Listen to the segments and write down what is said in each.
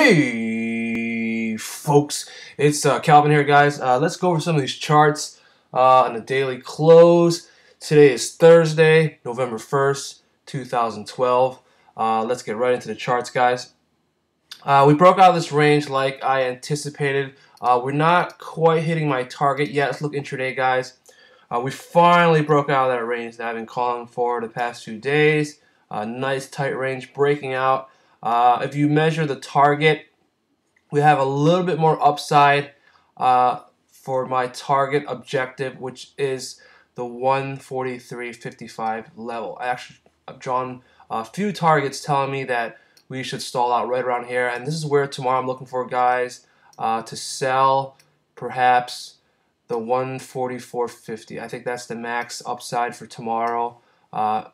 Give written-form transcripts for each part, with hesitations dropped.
Hey folks, it's Calvin here, guys. Let's go over some of these charts on the daily close. Today is Thursday, November 1st, 2012. Let's get right into the charts, guys. We broke out of this range like I anticipated. We're not quite hitting my target yet. Let's look intraday, guys. We finally broke out of that range that I've been calling for the past few days. Nice tight range breaking out. If you measure the target, we have a little bit more upside for my target objective, which is the 143.55 level. I've drawn a few targets telling me that we should stall out right around here, and this is where tomorrow I'm looking for, guys, to sell perhaps the 144.50. I think that's the max upside for tomorrow,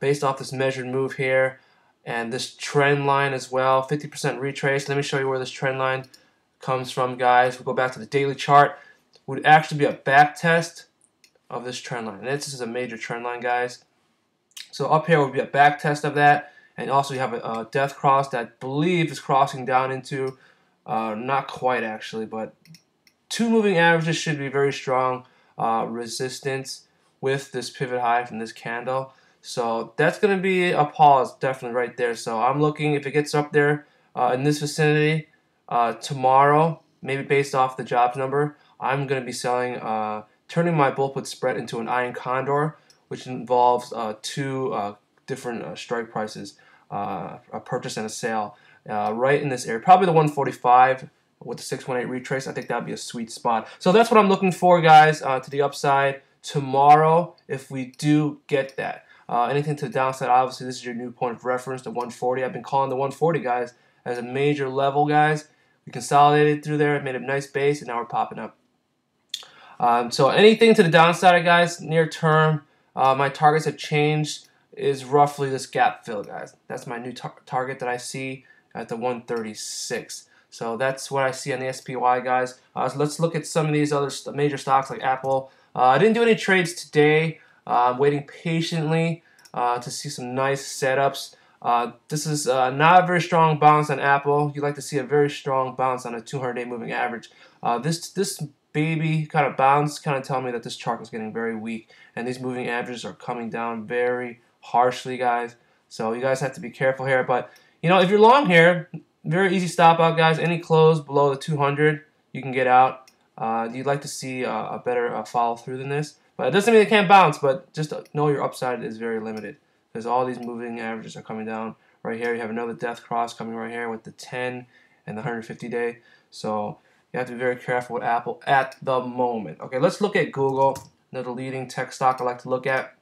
based off this measured move here. And this trend line as well, 50% retrace. Let me show you where this trend line comes from, guys. We'll go back to the daily chart. It would actually be a back test of this trend line. And this is a major trend line, guys. So up here would be a back test of that. And also you have a death cross that I believe is crossing down into, not quite actually, but two moving averages should be very strong resistance with this pivot high from this candle. So that's going to be a pause definitely right there. So I'm looking, if it gets up there in this vicinity tomorrow, maybe based off the jobs number, I'm going to be selling, turning my bull put spread into an iron condor, which involves two different strike prices, a purchase and a sale, right in this area. Probably the 145 with the 618 retrace. I think that would be a sweet spot. So that's what I'm looking for, guys, to the upside tomorrow if we do get that. Anything to the downside, obviously, this is your new point of reference, the 140. I've been calling the 140, guys, as a major level, guys. We consolidated through there, made a nice base, and now we're popping up. So anything to the downside, guys, near term, my targets have changed, is roughly this gap fill, guys. That's my new target that I see at the 136. So that's what I see on the SPY, guys. So let's look at some of these other major stocks like Apple. I didn't do any trades today. I'm waiting patiently to see some nice setups. This is not a very strong bounce on Apple. You'd like to see a very strong bounce on a 200-day moving average. This baby kind of bounce kind of tell me that this chart is getting very weak, and these moving averages are coming down very harshly, guys. So you guys have to be careful here. But you know, if you're long here, very easy stop out, guys. Any close below the 200, you can get out. You'd like to see a better follow through than this. But it doesn't mean it can't bounce, but just know your upside is very limited because all these moving averages are coming down. Right here, you have another death cross coming right here with the 10 and the 150-day. So you have to be very careful with Apple at the moment. Okay, let's look at Google, another leading tech stock I like to look at.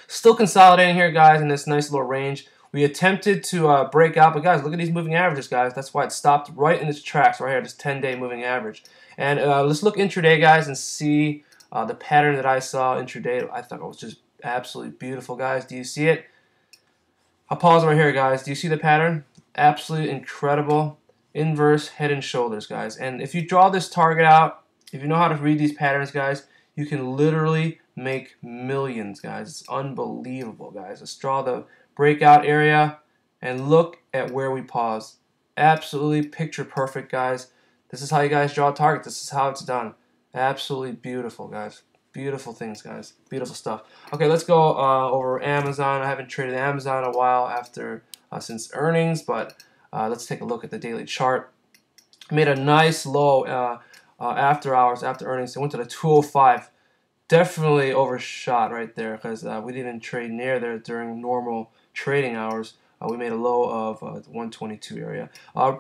Still consolidating here, guys, in this nice little range. We attempted to break out, but guys, look at these moving averages, guys. That's why it stopped right in its tracks right here, this 10-day moving average. And let's look intraday, guys, and see the pattern that I saw intraday. I thought it was just absolutely beautiful, guys. Do you see it? I'll pause right here, guys. Do you see the pattern? Absolutely incredible. Inverse head and shoulders, guys. And if you draw this target out, if you know how to read these patterns, guys, you can literally make millions, guys. It's unbelievable, guys. Let's draw the breakout area and look at where we pause. Absolutely picture perfect, guys. This is how you guys draw a target. This is how it's done. Absolutely beautiful, guys. Beautiful things, guys. Beautiful stuff. Okay, let's go over Amazon. I haven't traded Amazon in a while since earnings, but let's take a look at the daily chart. Made a nice low after hours, after earnings. It went to the 205. Definitely overshot right there because we didn't trade near there during normal trading hours. We made a low of 122 area.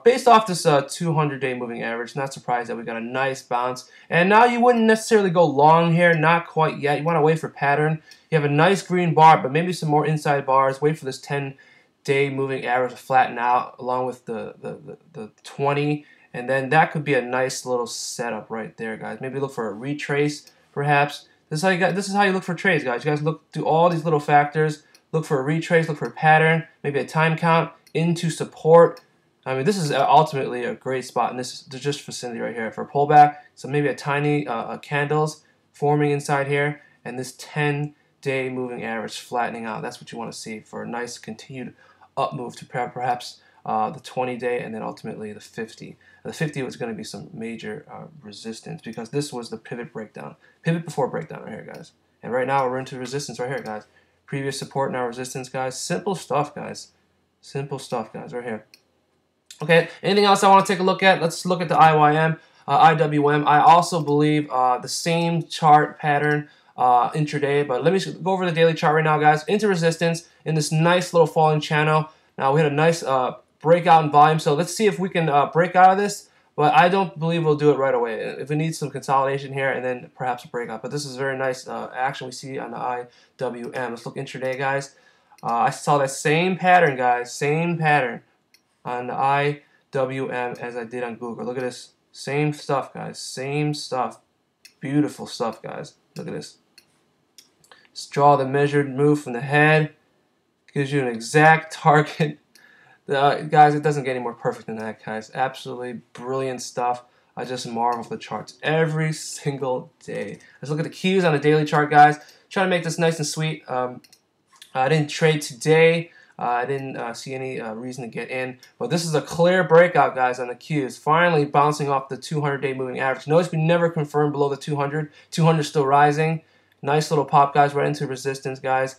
Based off this 200-day moving average, not surprised that we got a nice bounce. And now you wouldn't necessarily go long here, not quite yet. You want to wait for pattern. You have a nice green bar, but maybe some more inside bars. Wait for this 10-day moving average to flatten out along with the 20. And then that could be a nice little setup right there, guys. Maybe look for a retrace, perhaps. This is how you look for trades, guys. You guys look through all these little factors. Look for a retrace, look for a pattern, maybe a time count into support. I mean, this is ultimately a great spot, and this is just vicinity right here for a pullback. So maybe a tiny candles forming inside here, and this 10-day moving average flattening out. That's what you want to see for a nice continued up move to perhaps the 20-day, and then ultimately the 50. The 50 was going to be some major resistance because this was the pivot breakdown. Pivot before breakdown right here, guys. And right now we're into resistance right here, guys. Previous support, now resistance, guys. Simple stuff, guys. Simple stuff, guys, right here. Okay, anything else I want to take a look at? Let's look at the IWM. IWM. I also believe the same chart pattern intraday, but let me go over the daily chart right now, guys. Into resistance in this nice little falling channel. Now we had a nice breakout in volume, so let's see if we can break out of this. But I don't believe we'll do it right away. If we need some consolidation here and then perhaps a breakout. But this is very nice action we see on the IWM. Let's look intraday, guys. I saw that same pattern, guys. Same pattern on the IWM as I did on Google. Look at this. Same stuff, guys. Same stuff. Beautiful stuff, guys. Look at this. Let's draw the measured move from the head. Gives you an exact target. Guys, it doesn't get any more perfect than that, guys. Absolutely brilliant stuff. I just marvel at the charts every single day. Let's look at the cues on the daily chart, guys. Try to make this nice and sweet. I didn't trade today. I didn't see any reason to get in. But this is a clear breakout, guys, on the cues. Finally bouncing off the 200-day moving average. Notice we never confirmed below the 200. 200 still rising. Nice little pop, guys, right into resistance, guys.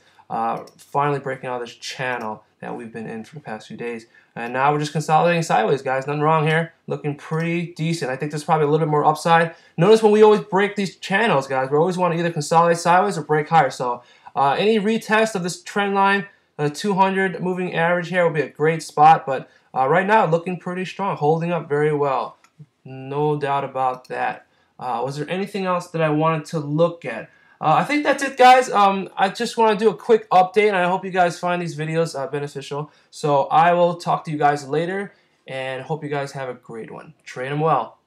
Finally breaking out of this channel that we've been in for the past few days. And now we're just consolidating sideways, guys. Nothing wrong here. Looking pretty decent. I think there's probably a little bit more upside. Notice when we always break these channels, guys, we always want to either consolidate sideways or break higher. So any retest of this trend line, the 200 moving average here will be a great spot. But right now, looking pretty strong. Holding up very well. No doubt about that. Was there anything else that I wanted to look at? I think that's it, guys. I just want to do a quick update, and I hope you guys find these videos beneficial. So I will talk to you guys later, and hope you guys have a great one. Trade them well.